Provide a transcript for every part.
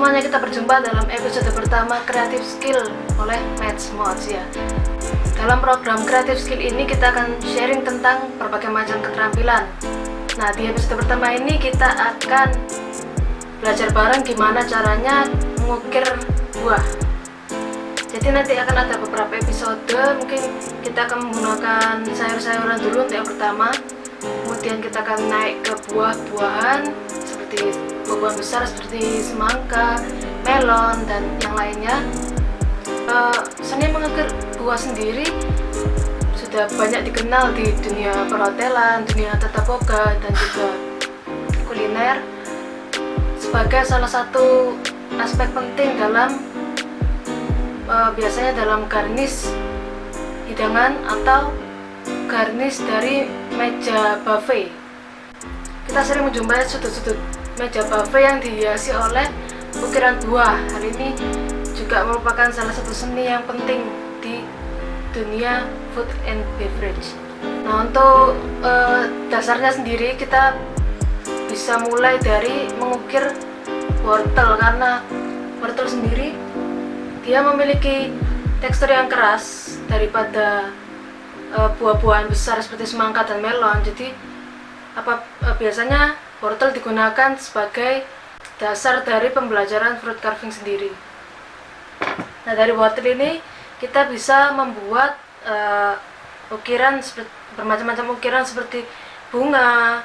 semuanya, kita berjumpa dalam episode pertama Creative Skill oleh Matchmods ya. Dalam program Creative Skill ini kita akan sharing tentang berbagai macam keterampilan. Nah, di episode pertama ini kita akan belajar bareng gimana caranya mengukir buah. Jadi nanti akan ada beberapa episode, mungkin kita akan menggunakan sayur-sayuran dulu untuk yang pertama. Kemudian kita akan naik ke buah-buahan seperti buah-buahan besar seperti semangka, melon, dan yang lainnya. Seni mengukir buah sendiri sudah banyak dikenal di dunia perhotelan, dunia tata boga, dan juga kuliner sebagai salah satu aspek penting dalam biasanya dalam garnish hidangan atau garnish dari meja buffet. Kita sering menjumpai sudut-sudut meja buffet yang dihiasi oleh ukiran buah. Hal ini juga merupakan salah satu seni yang penting di dunia food and beverage. Nah, untuk dasarnya sendiri kita bisa mulai dari mengukir wortel, karena wortel sendiri dia memiliki tekstur yang keras daripada buah-buahan besar seperti semangka dan melon. Jadi biasanya wortel digunakan sebagai dasar dari pembelajaran fruit carving sendiri. Nah, dari wortel ini kita bisa membuat ukiran bermacam-macam ukiran seperti bunga.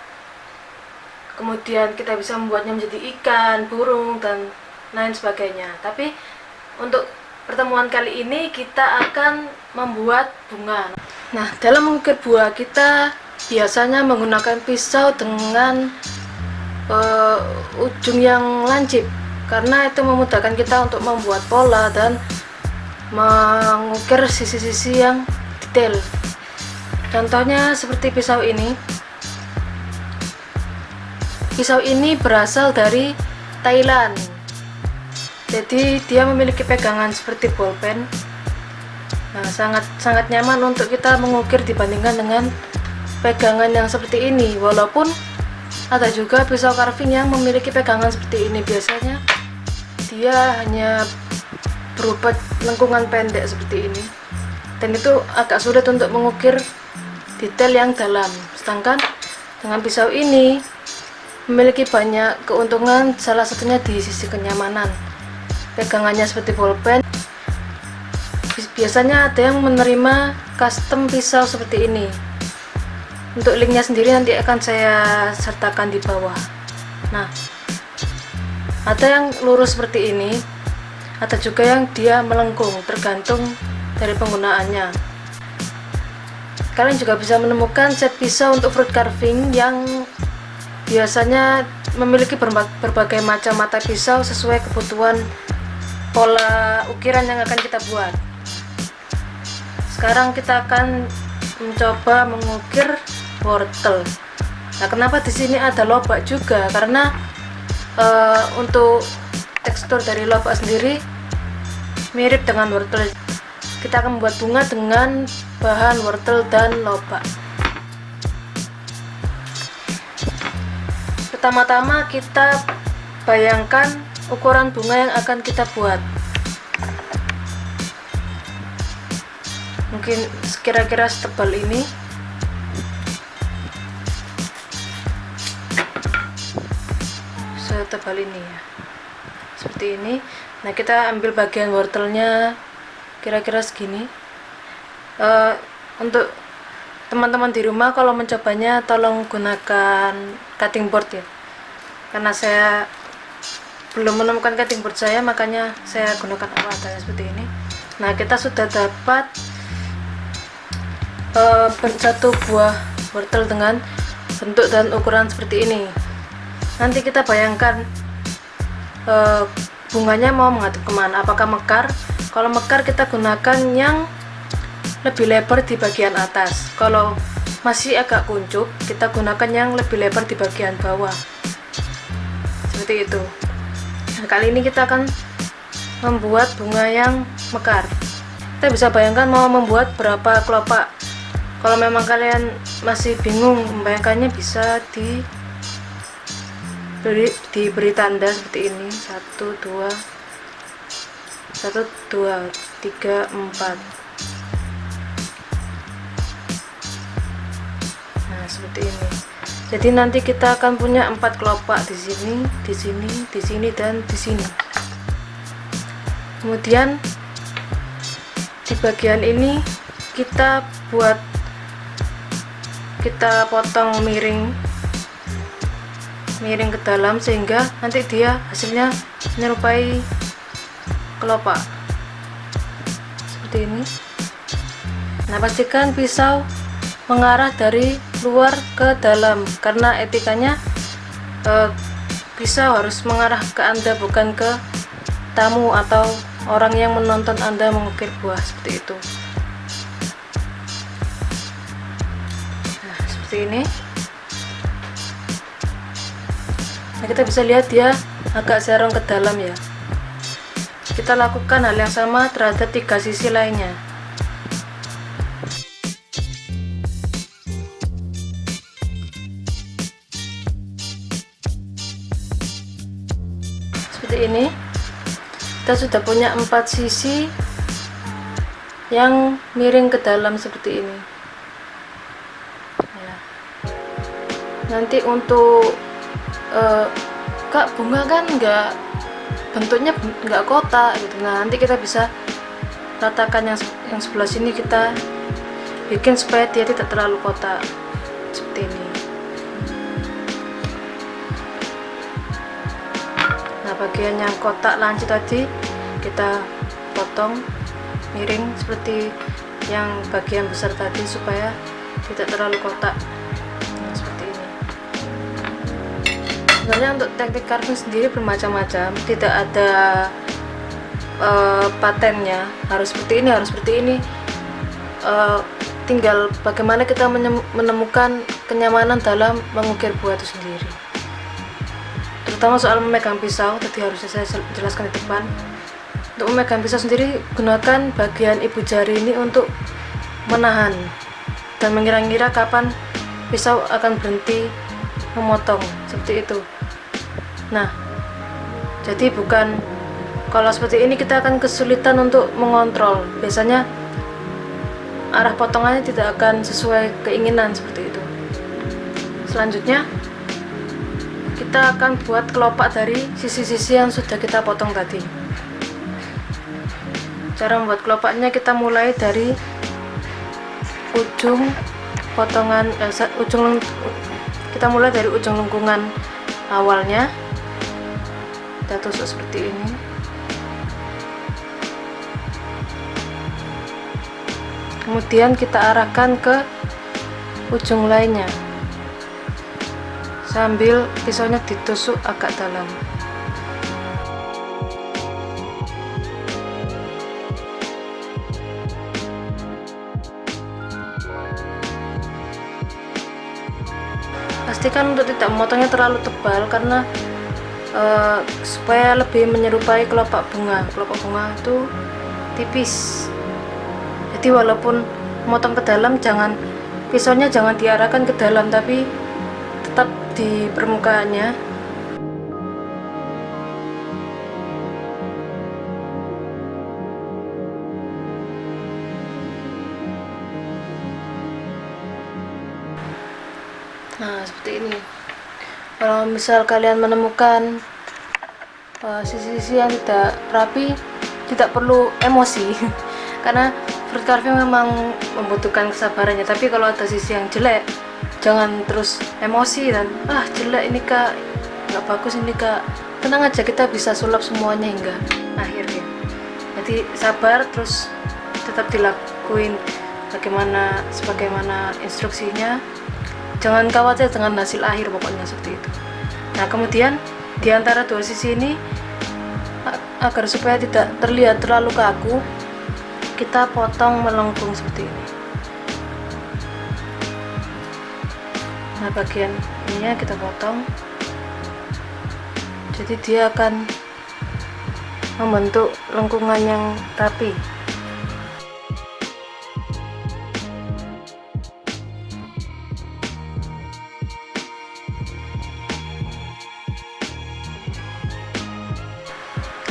Kemudian kita bisa membuatnya menjadi ikan, burung, dan lain sebagainya. Tapi untuk pertemuan kali ini kita akan membuat bunga. Nah, dalam mengukir buah kita biasanya menggunakan pisau dengan ujung yang lancip, karena itu memudahkan kita untuk membuat pola dan mengukir sisi-sisi yang detail. Contohnya seperti pisau ini. Pisau ini berasal dari Thailand. Jadi dia memiliki pegangan seperti bolpen. Nah, sangat nyaman untuk kita mengukir dibandingkan dengan pegangan yang seperti ini. Walaupun ada juga pisau carving yang memiliki pegangan seperti ini, biasanya dia hanya berupa lengkungan pendek seperti ini, dan itu agak sulit untuk mengukir detail yang dalam. Sedangkan dengan pisau ini memiliki banyak keuntungan, salah satunya di sisi kenyamanan. Pegangannya seperti bolpen. Biasanya ada yang menerima custom pisau seperti ini. Untuk linknya sendiri nanti akan saya sertakan di bawah. Nah, ada yang lurus seperti ini, ada juga yang dia melengkung, tergantung dari penggunaannya. Kalian juga bisa menemukan set pisau untuk fruit carving yang biasanya memiliki berbagai macam mata pisau sesuai kebutuhan pola ukiran yang akan kita buat. Sekarang kita akan mencoba mengukir wortel. Nah, kenapa di sini ada lobak juga? Karena untuk tekstur dari lobak sendiri mirip dengan wortel. Kita akan membuat bunga dengan bahan wortel dan lobak. Pertama-tama kita bayangkan ukuran bunga yang akan kita buat. Mungkin kira-kira setebal ini. Setebal ini ya, seperti ini. Nah, kita ambil bagian wortelnya kira-kira segini. Untuk teman-teman di rumah kalau mencobanya tolong gunakan cutting board ya, karena saya belum menemukan cutting board saya, makanya saya gunakan apa adanya seperti ini. Nah, kita sudah dapat satu buah wortel dengan bentuk dan ukuran seperti ini. Nanti kita bayangkan bunganya mau menghadap kemana, apakah mekar. Kalau mekar kita gunakan yang lebih lebar di bagian atas. Kalau masih agak kuncup, kita gunakan yang lebih lebar di bagian bawah, seperti itu. Nah, kali ini kita akan membuat bunga yang mekar. Kita bisa bayangkan mau membuat berapa kelopak. Kalau memang kalian masih bingung membayangkannya, bisa diberi tanda seperti ini, 1 2 1 2 3 4. Nah, seperti ini. Jadi nanti kita akan punya 4 kelopak di sini, di sini, di sini, dan di sini. Kemudian di bagian ini kita potong miring ke dalam sehingga nanti dia hasilnya menyerupai kelopak seperti ini. Nah, pastikan pisau mengarah dari luar ke dalam karena etikanya pisau harus mengarah ke Anda, bukan ke tamu atau orang yang menonton Anda mengukir buah seperti itu. Nah, seperti ini. Nah, kita bisa lihat dia agak serong ke dalam ya. Kita lakukan hal yang sama terhadap 3 sisi lainnya. Seperti ini. Kita sudah punya 4 sisi yang miring ke dalam seperti ini ya. Nanti untuk Kak, bunga kan bentuknya nggak kotak gitu. Nah, nanti kita bisa ratakan yang sebelah sini, kita bikin supaya dia tidak terlalu kotak seperti ini. Nah, bagian yang kotak lancip tadi kita potong miring seperti yang bagian besar tadi supaya tidak terlalu kotak. Nah, seperti ini. Sebenarnya untuk teknik carving sendiri bermacam-macam, tidak ada patennya harus seperti ini, harus seperti ini. Tinggal bagaimana kita menemukan kenyamanan dalam mengukir buah itu sendiri. Terutama soal memegang pisau, tadi harus saya jelaskan di depan. Untuk memegang pisau sendiri, gunakan bagian ibu jari ini untuk menahan dan mengira-ngira kapan pisau akan berhenti memotong, seperti itu. Nah, jadi kalau seperti ini kita akan kesulitan untuk mengontrol. Biasanya arah potongannya tidak akan sesuai keinginan, seperti itu. Selanjutnya kita akan buat kelopak dari sisi-sisi yang sudah kita potong tadi. Cara membuat kelopaknya, kita mulai dari ujung potongan kita mulai dari ujung lengkungan awalnya, kita tusuk seperti ini. Kemudian kita arahkan ke ujung lainnya sambil pisaunya ditusuk agak dalam. Pastikan untuk tidak memotongnya terlalu tebal karena supaya lebih menyerupai kelopak bunga. Kelopak bunga itu tipis. Jadi walaupun memotong ke dalam, pisaunya jangan diarahkan ke dalam, tapi tetap di permukaannya. Nah, seperti ini. Kalau misal kalian menemukan sisi-sisi yang tidak rapi, tidak perlu emosi karena fruit carving memang membutuhkan kesabarannya. Tapi kalau ada sisi yang jelek, jangan terus emosi dan jelek ini Kak, nggak bagus ini Kak. Tenang aja, kita bisa sulap semuanya hingga akhir ya. Jadi sabar, terus tetap dilakuin sebagaimana instruksinya. Jangan khawatir dengan hasil akhir, pokoknya seperti itu. Nah, kemudian di antara 2 sisi ini, agar supaya tidak terlihat terlalu kaku, kita potong melengkung seperti ini. Nah, bagian ininya kita potong, jadi dia akan membentuk lengkungan yang rapi.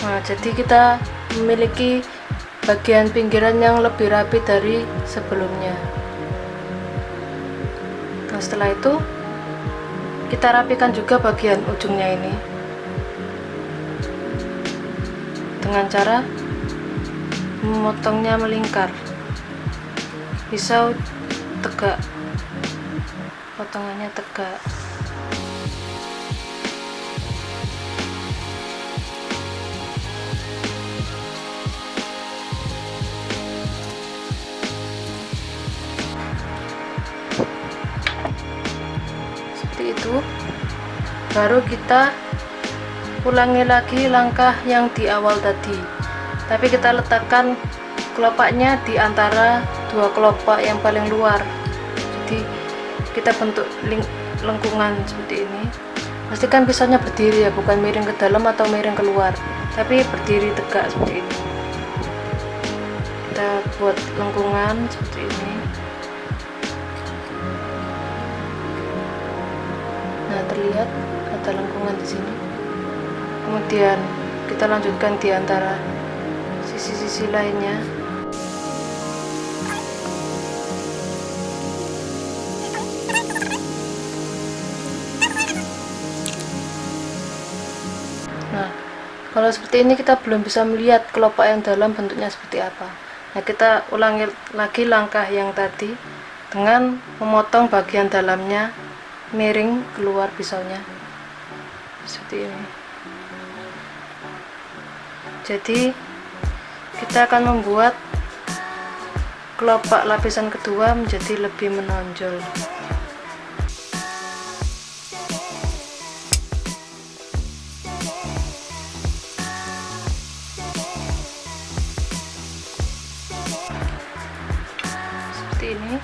Nah, jadi kita memiliki bagian pinggiran yang lebih rapi dari sebelumnya. Nah, setelah itu kita rapikan juga bagian ujungnya ini dengan cara memotongnya melingkar. Pisau tegak, potongannya tegak. Seperti itu. Baru kita ulangi lagi langkah yang di awal tadi, tapi kita letakkan kelopaknya di antara dua kelopak yang paling luar. Jadi kita bentuk lengkungan seperti ini. Pastikan pisaunya berdiri ya, bukan miring ke dalam atau miring keluar, tapi berdiri tegak seperti ini. Kita buat lengkungan seperti ini. Nah, terlihat ada lengkungan di sini. Kemudian kita lanjutkan di antara sisi-sisi lainnya. Nah, kalau seperti ini kita belum bisa melihat kelopak yang dalam bentuknya seperti apa. Nah, kita ulangi lagi langkah yang tadi dengan memotong bagian dalamnya miring keluar pisaunya seperti ini. Jadi kita akan membuat kelopak lapisan kedua menjadi lebih menonjol. Seperti ini.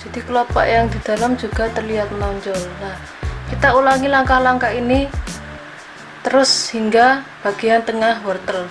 Jadi kelopak yang di dalam juga terlihat menonjol. Nah, kita ulangi langkah-langkah ini terus hingga bagian tengah wortel.